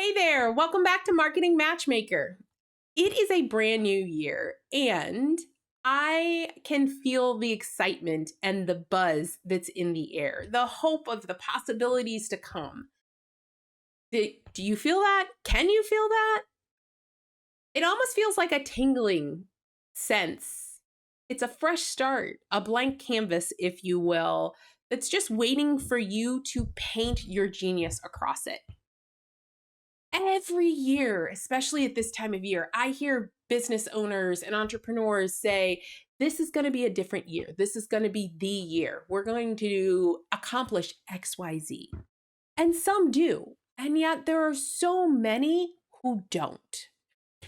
Hey there, welcome back to Marketing Matchmaker. It is a brand new year, and I can feel the excitement and the buzz that's in the air, the hope of the possibilities to come. Do you feel that? Can you feel that? It almost feels like a tingling sense. It's a fresh start, a blank canvas, if you will, that's just waiting for you to paint your genius across it. Every year, especially at this time of year, I hear business owners and entrepreneurs say, this is going to be a different year. This is going to be the year. We're going to accomplish XYZ. And some do. And yet there are so many who don't.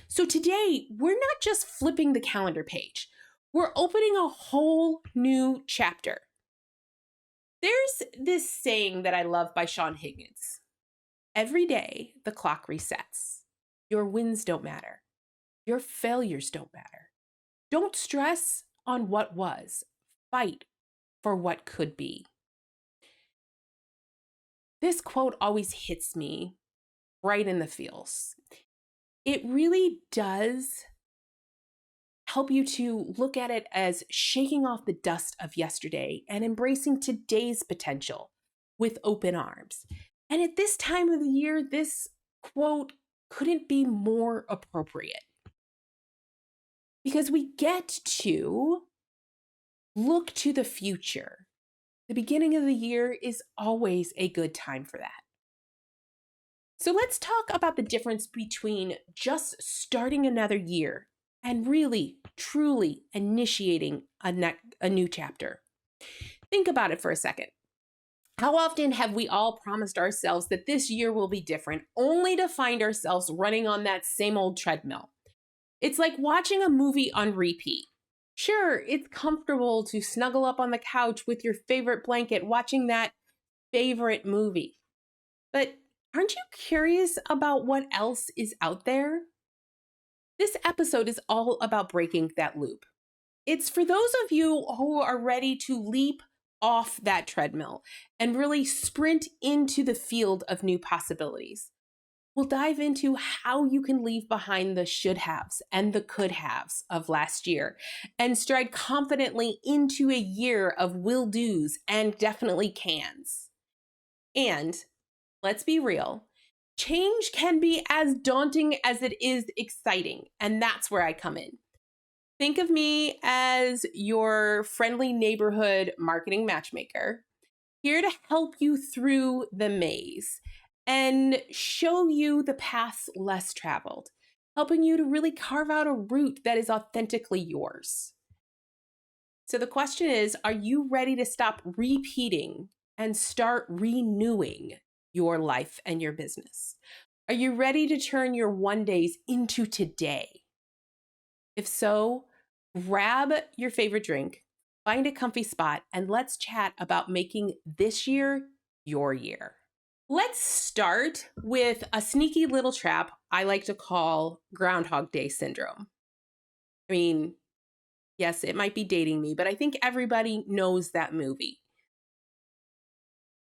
So today, we're not just flipping the calendar page. We're opening a whole new chapter. There's this saying that I love by Sean Higgins. Every day, the clock resets. Your wins don't matter. Your failures don't matter. Don't stress on what was. Fight for what could be. This quote always hits me right in the feels. It really does help you to look at it as shaking off the dust of yesterday and embracing today's potential with open arms. And at this time of the year, this quote couldn't be more appropriate because we get to look to the future. The beginning of the year is always a good time for that. So let's talk about the difference between just starting another year and really, truly initiating a new chapter. Think about it for a second. How often have we all promised ourselves that this year will be different, only to find ourselves running on that same old treadmill? It's like watching a movie on repeat. Sure, it's comfortable to snuggle up on the couch with your favorite blanket watching that favorite movie. But aren't you curious about what else is out there? This episode is all about breaking that loop. It's for those of you who are ready to leap off that treadmill and really sprint into the field of new possibilities. We'll dive into how you can leave behind the should haves and the could haves of last year and stride confidently into a year of will do's and definitely cans. And let's be real, change can be as daunting as it is exciting, and that's where I come in. Think of me as your friendly neighborhood marketing matchmaker, here to help you through the maze and show you the paths less traveled, helping you to really carve out a route that is authentically yours. So the question is, are you ready to stop repeating and start renewing your life and your business? Are you ready to turn your one days into today? If so, grab your favorite drink, find a comfy spot, and let's chat about making this year your year. Let's start with a sneaky little trap I like to call Groundhog Day syndrome. I mean, yes, it might be dating me, but I think everybody knows that movie.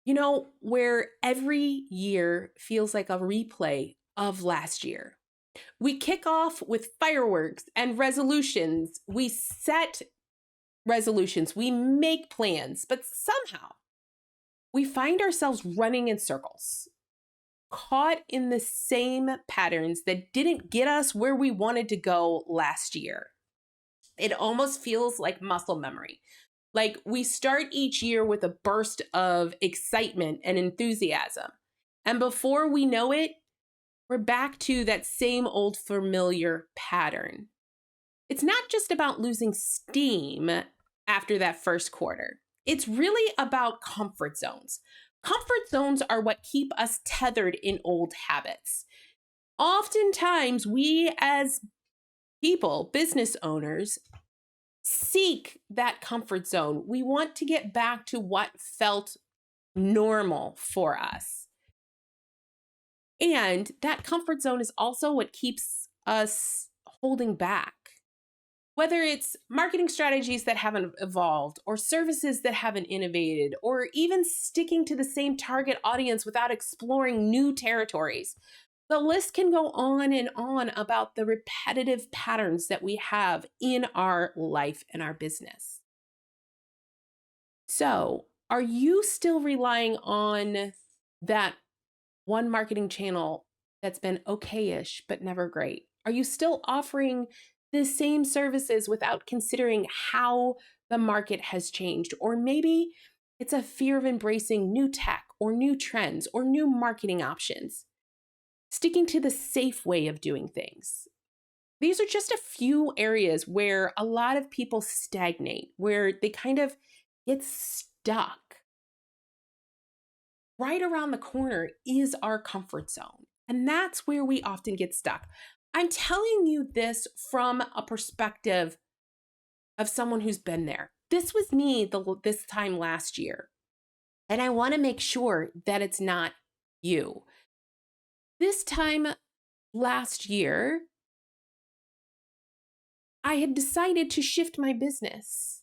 You know, where every year feels like a replay of last year. We kick off with fireworks and resolutions. We set resolutions, we make plans, but somehow we find ourselves running in circles, caught in the same patterns that didn't get us where we wanted to go last year. It almost feels like muscle memory. Like we start each year with a burst of excitement and enthusiasm. And before we know it, we're back to that same old familiar pattern. It's not just about losing steam after that first quarter. It's really about comfort zones. Comfort zones are what keep us tethered in old habits. Oftentimes, we as people, business owners, seek that comfort zone. We want to get back to what felt normal for us. And that comfort zone is also what keeps us holding back. Whether it's marketing strategies that haven't evolved, or services that haven't innovated, or even sticking to the same target audience without exploring new territories, The list can go on and on about the repetitive patterns that we have in our life and our business. So, are you still relying on that one marketing channel that's been okay-ish, but never great? Are you still offering the same services without considering how the market has changed? Or maybe it's a fear of embracing new tech or new trends or new marketing options, sticking to the safe way of doing things. These are just a few areas where a lot of people stagnate, where they kind of get stuck. Right around the corner is our comfort zone. And that's where we often get stuck. I'm telling you this from a perspective of someone who's been there. This was me this time last year. And I want to make sure that it's not you. This time last year, I had decided to shift my business.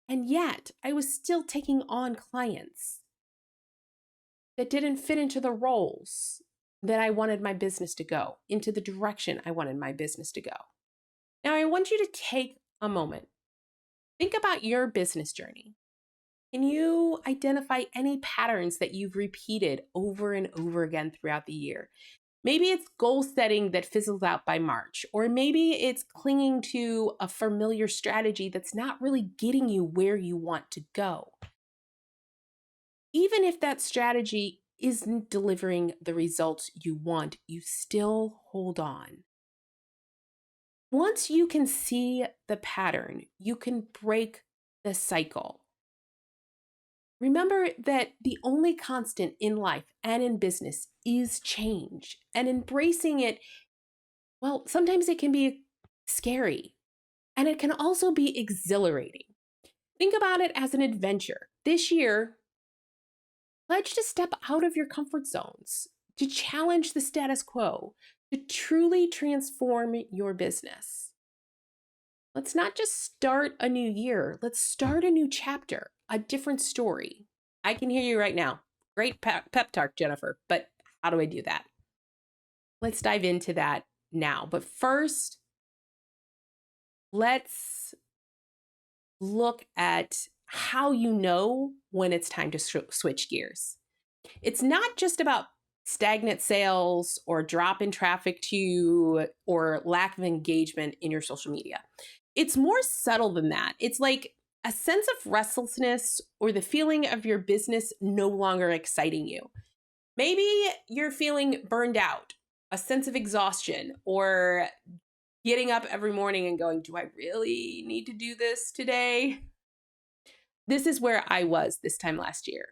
And yet I was still taking on clients that didn't fit into the roles that I wanted my business to go, into the direction I wanted my business to go. Now, I want you to take a moment. Think about your business journey. Can you identify any patterns that you've repeated over and over again throughout the year? Maybe it's goal setting that fizzles out by March, or maybe it's clinging to a familiar strategy that's not really getting you where you want to go. Even if that strategy isn't delivering the results you want, you still hold on. Once you can see the pattern, you can break the cycle. Remember that the only constant in life and in business is change, and embracing it, well, sometimes it can be scary, and it can also be exhilarating. Think about it as an adventure. This year, pledge to step out of your comfort zones, to challenge the status quo, to truly transform your business. Let's not just start a new year. Let's start a new chapter, a different story. I can hear you right now. Great pep talk, Jennifer, but how do I do that? Let's dive into that now. But first, let's look at how you know when it's time to switch gears. It's not just about stagnant sales or drop in traffic to you or lack of engagement in your social media. It's more subtle than that. It's like a sense of restlessness or the feeling of your business no longer exciting you. Maybe you're feeling burned out, a sense of exhaustion, or getting up every morning and going, do I really need to do this today? This is where I was this time last year.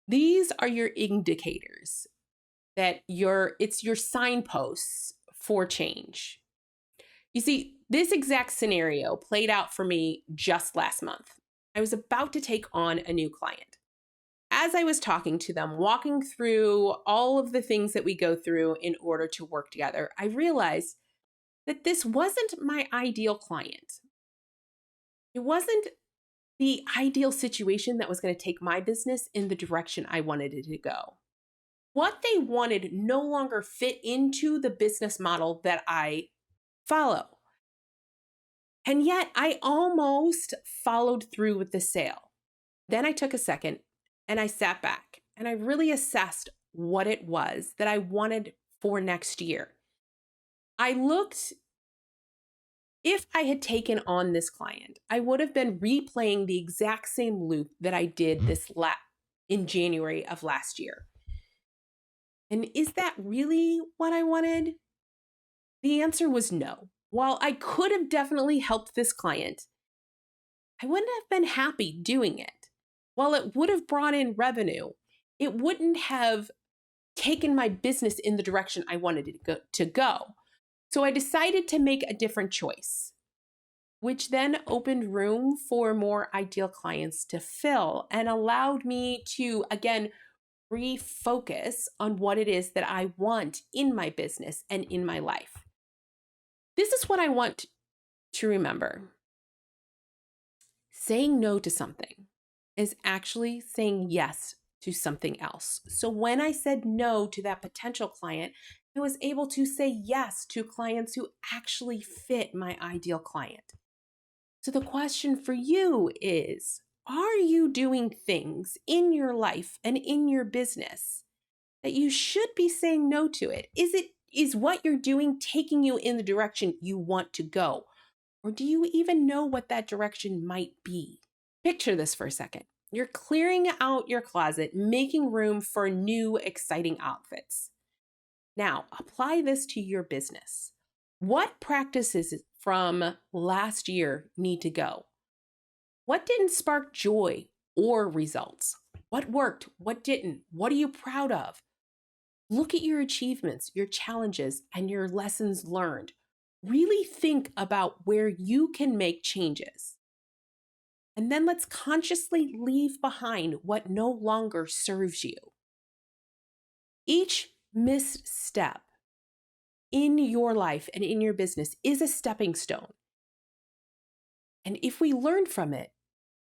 These are your indicators that it's your signposts for change. You see, this exact scenario played out for me just last month. I was about to take on a new client. As I was talking to them, walking through all of the things that we go through in order to work together, I realized that this wasn't my ideal client. It wasn't the ideal situation that was going to take my business in the direction I wanted it to go. What they wanted no longer fit into the business model that I follow. And yet I almost followed through with the sale. Then I took a second and I sat back and I really assessed what it was that I wanted for next year. I looked, if I had taken on this client, I would have been replaying the exact same loop that I did in January of last year. And is that really what I wanted? The answer was no. While I could have definitely helped this client, I wouldn't have been happy doing it. While it would have brought in revenue, it wouldn't have taken my business in the direction I wanted it to go. So I decided to make a different choice, which then opened room for more ideal clients to fill and allowed me to, again, refocus on what it is that I want in my business and in my life. This is what I want to remember. Saying no to something is actually saying yes to something else. So when I said no to that potential client, I was able to say yes to clients who actually fit my ideal client. So the question for you is, are you doing things in your life and in your business that you should be saying no to it? Is what you're doing taking you in the direction you want to go? Or do you even know what that direction might be? Picture this for a second. You're clearing out your closet, making room for new, exciting outfits. Now, apply this to your business. What practices from last year need to go? What didn't spark joy or results? What worked? What didn't? What are you proud of? Look at your achievements, your challenges, and your lessons learned. Really think about where you can make changes. And then let's consciously leave behind what no longer serves you. Each missed step in your life and in your business is a stepping stone. And if we learn from it,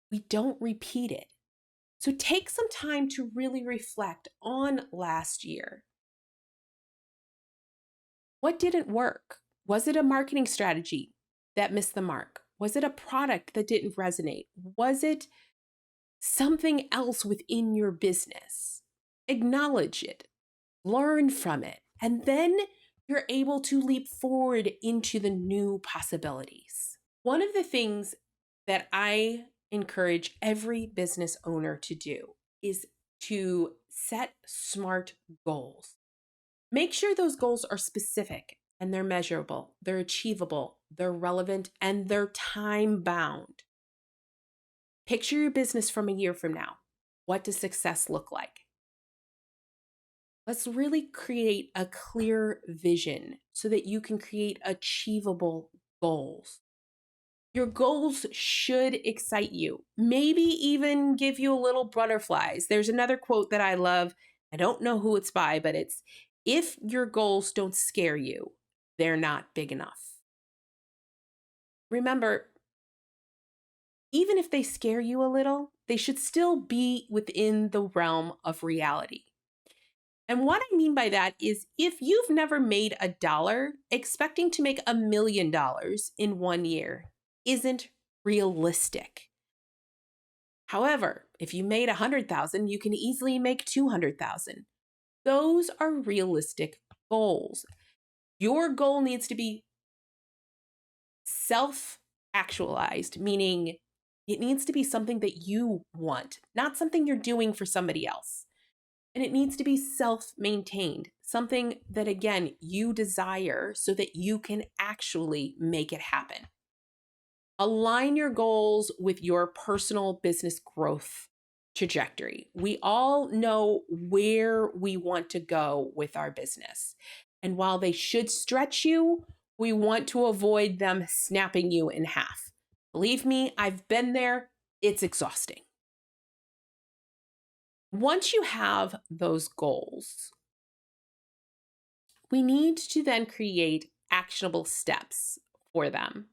we don't repeat it. So take some time to really reflect on last year. What didn't work? Was it a marketing strategy that missed the mark? Was it a product that didn't resonate? Was it something else within your business? Acknowledge it, learn from it, and then you're able to leap forward into the new possibilities. One of the things that I encourage every business owner to do is to set SMART goals. Make sure those goals are specific and they're measurable, they're achievable, they're relevant, and they're time bound. Picture your business from a year from now. What does success look like? Let's really create a clear vision so that you can create achievable goals. Your goals should excite you, maybe even give you a little butterflies. There's another quote that I love. I don't know who it's by, but it's, if your goals don't scare you, they're not big enough. Remember, even if they scare you a little, they should still be within the realm of reality. And what I mean by that is, if you've never made $1, expecting to make $1 million in 1 year isn't realistic. However, if you made 100,000, you can easily make 200,000. Those are realistic goals. Your goal needs to be self-actualized, meaning it needs to be something that you want, not something you're doing for somebody else. And it needs to be self-maintained, something that, again, you desire so that you can actually make it happen. Align your goals with your personal business growth trajectory. We all know where we want to go with our business. And while they should stretch you, we want to avoid them snapping you in half. Believe me, I've been there. It's exhausting. Once you have those goals, we need to then create actionable steps for them.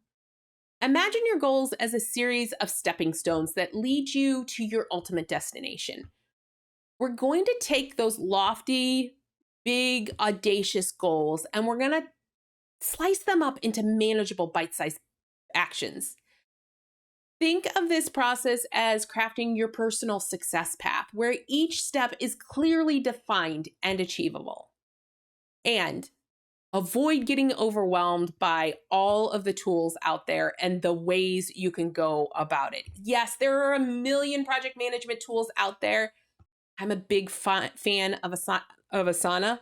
Imagine your goals as a series of stepping stones that lead you to your ultimate destination. We're going to take those lofty, big, audacious goals and we're going to slice them up into manageable bite-sized actions. Think of this process as crafting your personal success path, where each step is clearly defined and achievable. And avoid getting overwhelmed by all of the tools out there and the ways you can go about it. Yes, there are a million project management tools out there. I'm a big fan of Asana.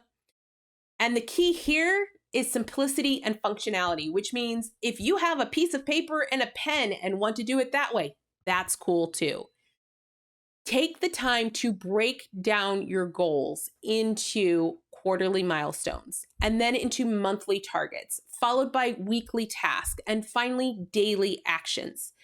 And the key here is simplicity and functionality, which means if you have a piece of paper and a pen and want to do it that way, that's cool too. Take the time to break down your goals into quarterly milestones and then into monthly targets, followed by weekly tasks, and finally daily actions.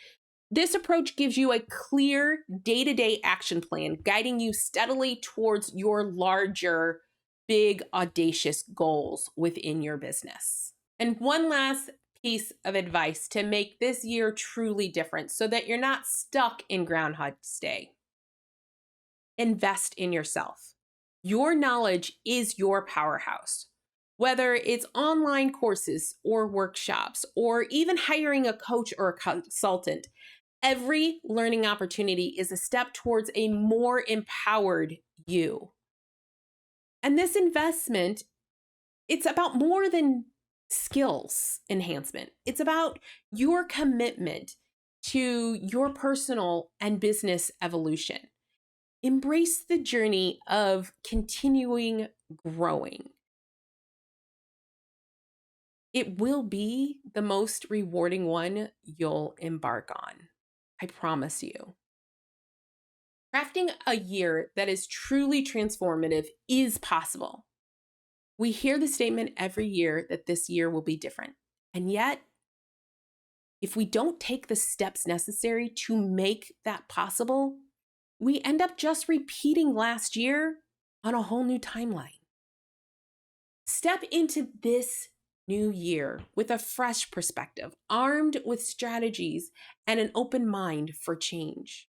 This approach gives you a clear day-to-day action plan, guiding you steadily towards your larger, big, audacious goals within your business. And one last piece of advice to make this year truly different so that you're not stuck in Groundhog Day. invest in yourself. Your knowledge is your powerhouse. Whether it's online courses or workshops, or even hiring a coach or a consultant, every learning opportunity is a step towards a more empowered you. And this investment, it's about more than skills enhancement. It's about your commitment to your personal and business evolution. Embrace the journey of continuing growing. It will be the most rewarding one you'll embark on. I promise you. Crafting a year that is truly transformative is possible. We hear the statement every year that this year will be different. And yet, if we don't take the steps necessary to make that possible, we end up just repeating last year on a whole new timeline. Step into this new year with a fresh perspective, armed with strategies and an open mind for change.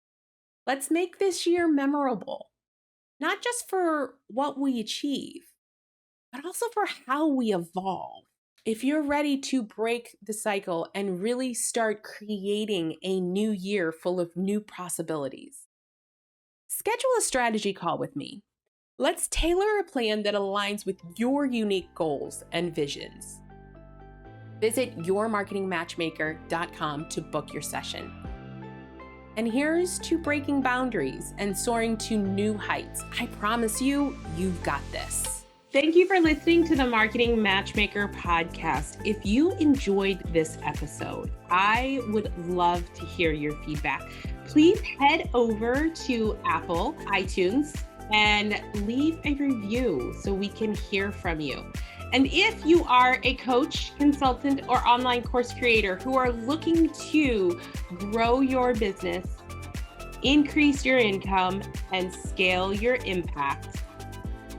Let's make this year memorable, not just for what we achieve, but also for how we evolve. If you're ready to break the cycle and really start creating a new year full of new possibilities, schedule a strategy call with me. Let's tailor a plan that aligns with your unique goals and visions. Visit yourmarketingmatchmaker.com to book your session. And here's to breaking boundaries and soaring to new heights. I promise you, you've got this. Thank you for listening to the Marketing Matchmaker podcast. If you enjoyed this episode, I would love to hear your feedback. Please head over to Apple, iTunes, and leave a review so we can hear from you. And if you are a coach, consultant, or online course creator who are looking to grow your business, increase your income, and scale your impact,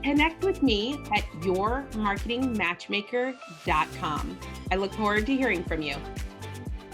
connect with me at yourmarketingmatchmaker.com. I look forward to hearing from you.